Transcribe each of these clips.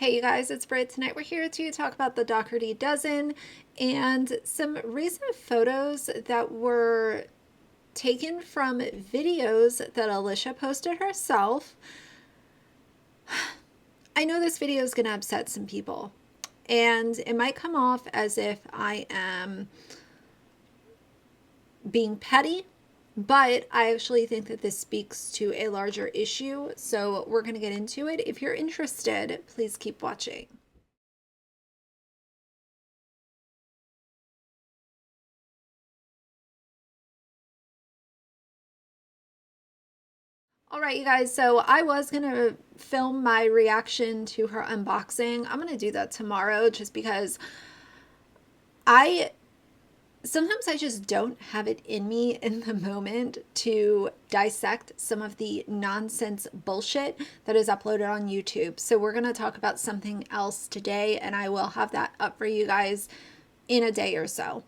Hey you guys, it's Britt. Tonight we're here to talk about the Dougherty Dozen and some recent photos that were taken from videos that Alicia posted herself. I know this video is going to upset some people, and it might come off as if I am being petty, but I actually think that this speaks to a larger issue, so we're going to get into it. If you're interested, please keep watching. All right, you guys, so I was going to film my reaction to her unboxing. I'm going to do that tomorrow just because sometimes I just don't have it in me in the moment to dissect some of the nonsense bullshit that is uploaded on YouTube. So we're going to talk about something else today, and I will have that up for you guys in a day or so.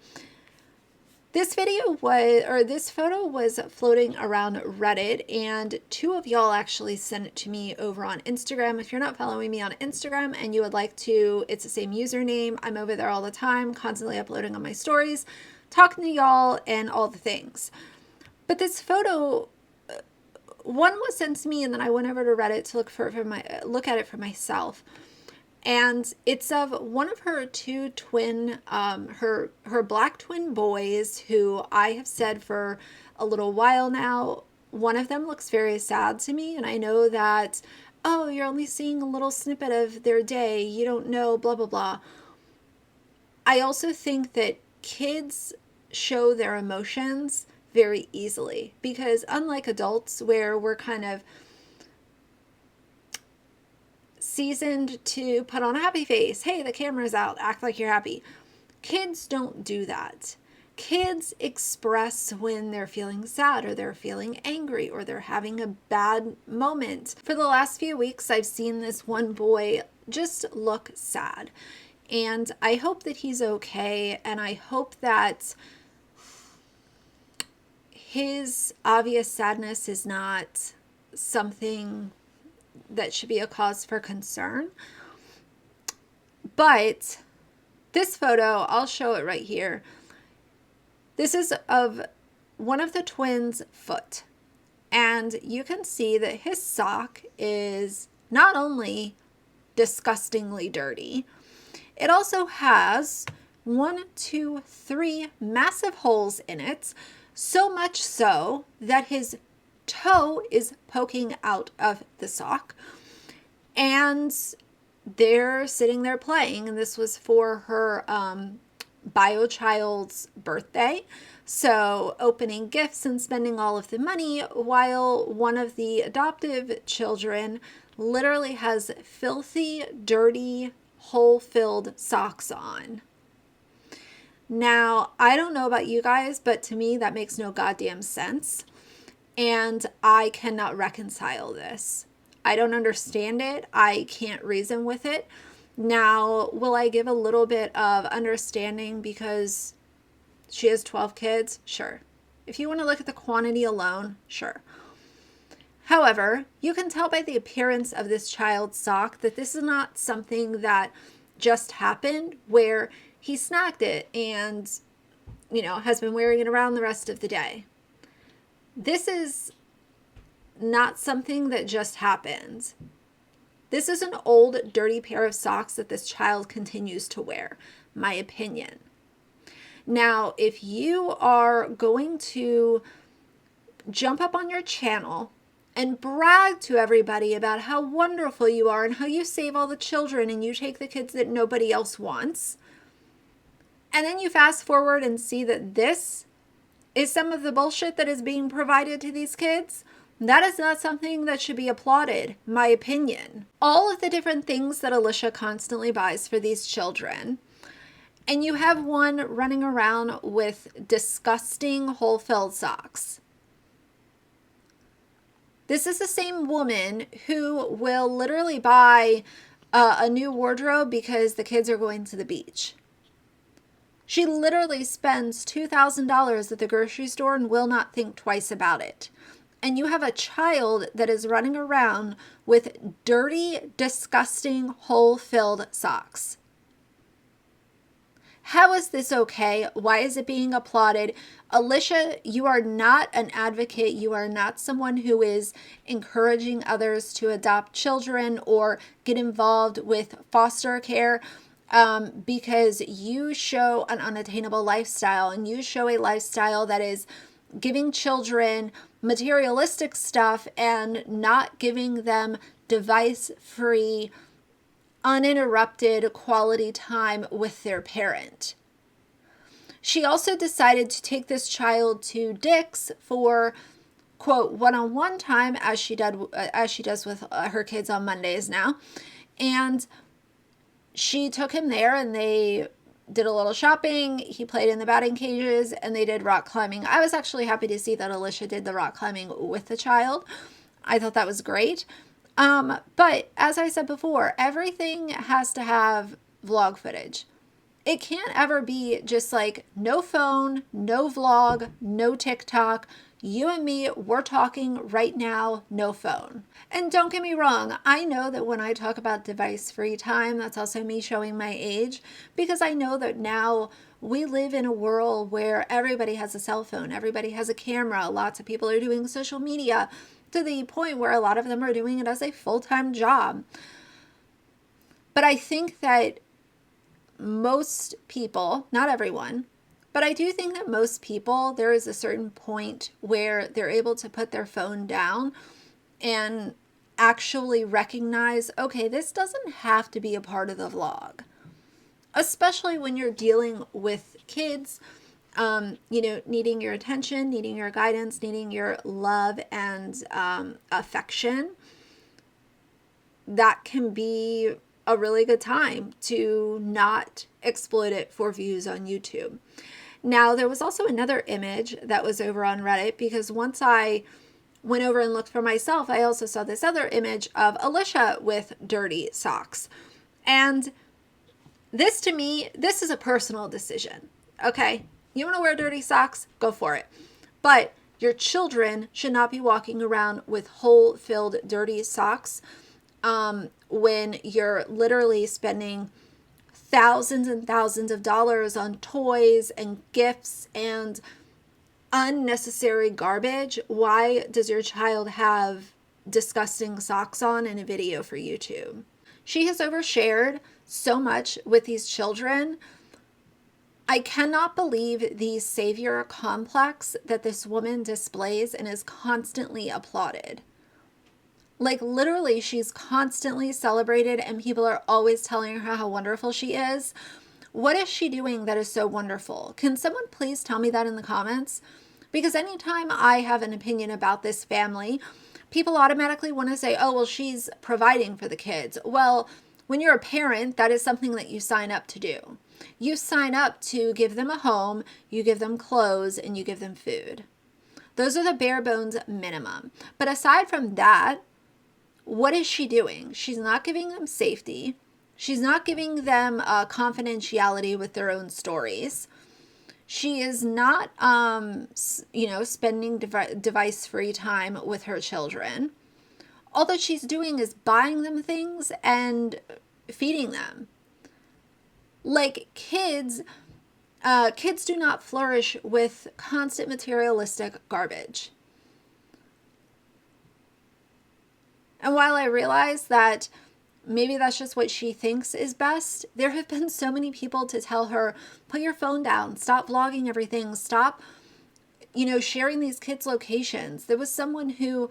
This photo was floating around Reddit, and two of y'all actually sent it to me over on Instagram. If you're not following me on Instagram and you would like to, it's the same username. I'm over there all the time, constantly uploading on my stories, talking to y'all and all the things. But this photo, one was sent to me, and then I went over to Reddit to look at it for myself. And it's of one of her two twin, her black twin boys, who I have said for a little while now, one of them looks very sad to me. And I know that, oh, you're only seeing a little snippet of their day. You don't know, blah, blah, blah. I also think that kids show their emotions very easily because unlike adults where we're kind of seasoned to put on a happy face. Hey, the camera's out. Act like you're happy. Kids don't do that. Kids express when they're feeling sad or they're feeling angry or they're having a bad moment. For the last few weeks, I've seen this one boy just look sad. And I hope that he's okay. And I hope that his obvious sadness is not something that should be a cause for concern. But this photo, I'll show it right here. This is of one of the twins' foot. And you can see that his sock is not only disgustingly dirty, it also has 3 massive holes in it. So much so that his toe is poking out of the sock, and they're sitting there playing, and this was for her bio child's birthday, so opening gifts and spending all of the money while one of the adoptive children literally has filthy, dirty, hole-filled socks on. Now, I don't know about you guys, but to me that makes no goddamn sense. And I cannot reconcile this. I don't understand it. I can't reason with it. Now, will I give a little bit of understanding because she has 12 kids? Sure. If you want to look at the quantity alone, sure. However, you can tell by the appearance of this child's sock that this is not something that just happened where he snagged it and, has been wearing it around the rest of the day. This is not something that just happened. This is an old, dirty pair of socks that this child continues to wear, my opinion. Now, if you are going to jump up on your channel and brag to everybody about how wonderful you are and how you save all the children and you take the kids that nobody else wants, and then you fast forward and see that this is some of the bullshit that is being provided to these kids, that is not something that should be applauded, my opinion. All of the different things that Alicia constantly buys for these children, and you have one running around with disgusting hole-filled socks. This is the same woman who will literally buy a new wardrobe because the kids are going to the beach. She literally spends $2,000 at the grocery store and will not think twice about it. and you have a child that is running around with dirty, disgusting, hole-filled socks. How is this okay? Why is it being applauded? Alicia, you are not an advocate. You are not someone who is encouraging others to adopt children or get involved with foster care, because you show an unattainable lifestyle, and you show a lifestyle that is giving children materialistic stuff and not giving them device-free, uninterrupted quality time with their parent. She also decided to take this child to Dick's for, quote, one-on-one time, as she does with her kids on Mondays now. And she took him there, and they did a little shopping. He played in the batting cages, and they did rock climbing. I was actually happy to see that Alicia did the rock climbing with the child. I thought that was great. But as I said before, everything has to have vlog footage. It can't ever be just like no phone, no vlog, no TikTok. You and me, we're talking right now, no phone. And don't get me wrong, I know that when I talk about device-free time, that's also me showing my age, because I know that now we live in a world where everybody has a cell phone, everybody has a camera, lots of people are doing social media, to the point where a lot of them are doing it as a full-time job. But I think that most people, not everyone, but I do think that most people, there is a certain point where they're able to put their phone down and actually recognize, okay, this doesn't have to be a part of the vlog. Especially when you're dealing with kids, needing your attention, needing your guidance, needing your love and affection. That can be a really good time to not exploit it for views on YouTube. Now, there was also another image that was over on Reddit, because once I went over and looked for myself, I also saw this other image of Alicia with dirty socks. And this, to me, this is a personal decision. Okay, you want to wear dirty socks? Go for it. But your children should not be walking around with hole-filled dirty socks when you're literally spending thousands and thousands of dollars on toys and gifts and unnecessary garbage. Why does your child have disgusting socks on in a video for YouTube? She has overshared so much with these children. I cannot believe the savior complex that this woman displays and is constantly applauded. Like, literally, she's constantly celebrated, and people are always telling her how wonderful she is. What is she doing that is so wonderful? Can someone please tell me that in the comments? Because anytime I have an opinion about this family, people automatically want to say, oh, well, she's providing for the kids. Well, when you're a parent, that is something that you sign up to do. You sign up to give them a home, you give them clothes, and you give them food. Those are the bare bones minimum. But aside from that, what is she doing? She's not giving them safety. She's not giving them confidentiality with their own stories. She is not, spending device-free time with her children. All that she's doing is buying them things and feeding them. Like, kids do not flourish with constant materialistic garbage. And while I realize that maybe that's just what she thinks is best, there have been so many people to tell her, put your phone down, stop vlogging everything, stop, sharing these kids' locations. There was someone who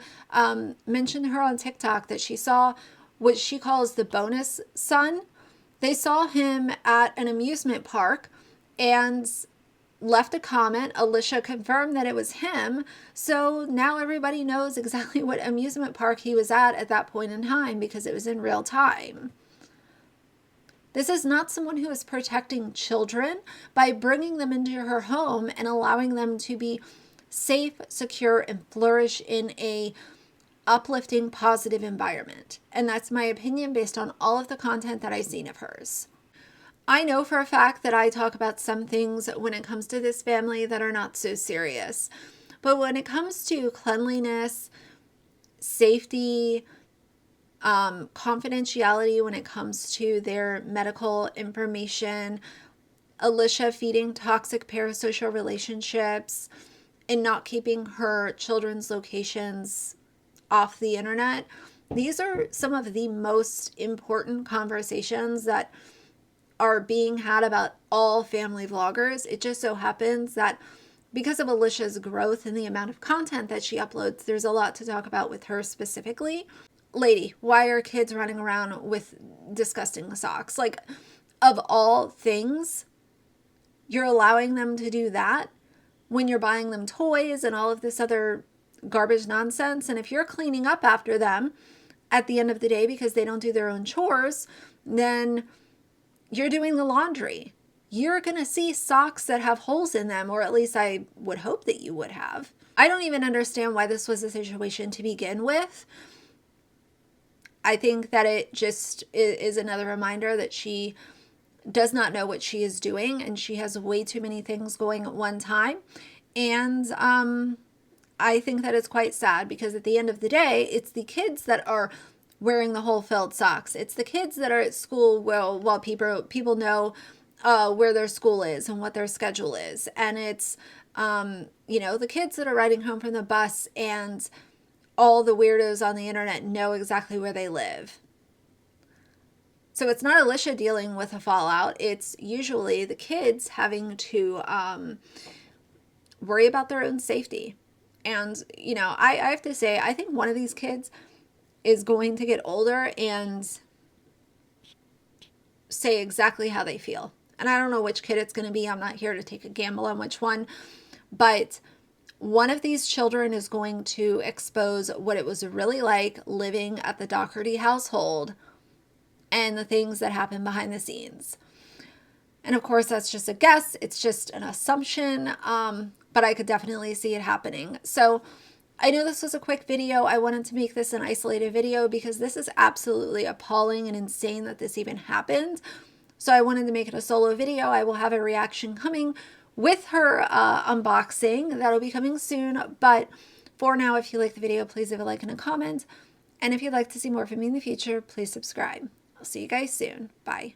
mentioned her on TikTok that she saw what she calls the bonus son. They saw him at an amusement park and left a comment. Alicia confirmed that it was him. So now everybody knows exactly what amusement park he was at that point in time, because it was in real time. This is not someone who is protecting children by bringing them into her home and allowing them to be safe, secure, and flourish in a uplifting, positive environment. And that's my opinion based on all of the content that I've seen of hers. I know for a fact that I talk about some things when it comes to this family that are not so serious. But when it comes to cleanliness, safety, confidentiality, when it comes to their medical information, Alicia feeding toxic parasocial relationships, and not keeping her children's locations off the internet, these are some of the most important conversations that are being had about all family vloggers. It just so happens that because of Alicia's growth and the amount of content that she uploads, there's a lot to talk about with her specifically. Lady, why are kids running around with disgusting socks? Like, of all things, you're allowing them to do that when you're buying them toys and all of this other garbage nonsense. And if you're cleaning up after them at the end of the day because they don't do their own chores, then you're doing the laundry. You're going to see socks that have holes in them, or at least I would hope that you would have. I don't even understand why this was a situation to begin with. I think that it just is another reminder that she does not know what she is doing, and she has way too many things going at one time. And I think that it's quite sad because at the end of the day, it's the kids that are wearing the hole-filled socks. It's the kids that are at school while people know where their school is and what their schedule is. And it's, the kids that are riding home from the bus and all the weirdos on the internet know exactly where they live. So it's not Alicia dealing with a fallout. It's usually the kids having to worry about their own safety. And, I have to say, I think one of these kids is going to get older and say exactly how they feel. And I don't know which kid it's going to be. I'm not here to take a gamble on which one. But one of these children is going to expose what it was really like living at the Dougherty household and the things that happen behind the scenes. And of course, that's just a guess. It's just an assumption. But I could definitely see it happening. So I know this was a quick video. I wanted to make this an isolated video because this is absolutely appalling and insane that this even happened. So I wanted to make it a solo video. I will have a reaction coming with her unboxing. That'll be coming soon. But for now, if you like the video, please leave a like and a comment. And if you'd like to see more from me in the future, please subscribe. I'll see you guys soon. Bye.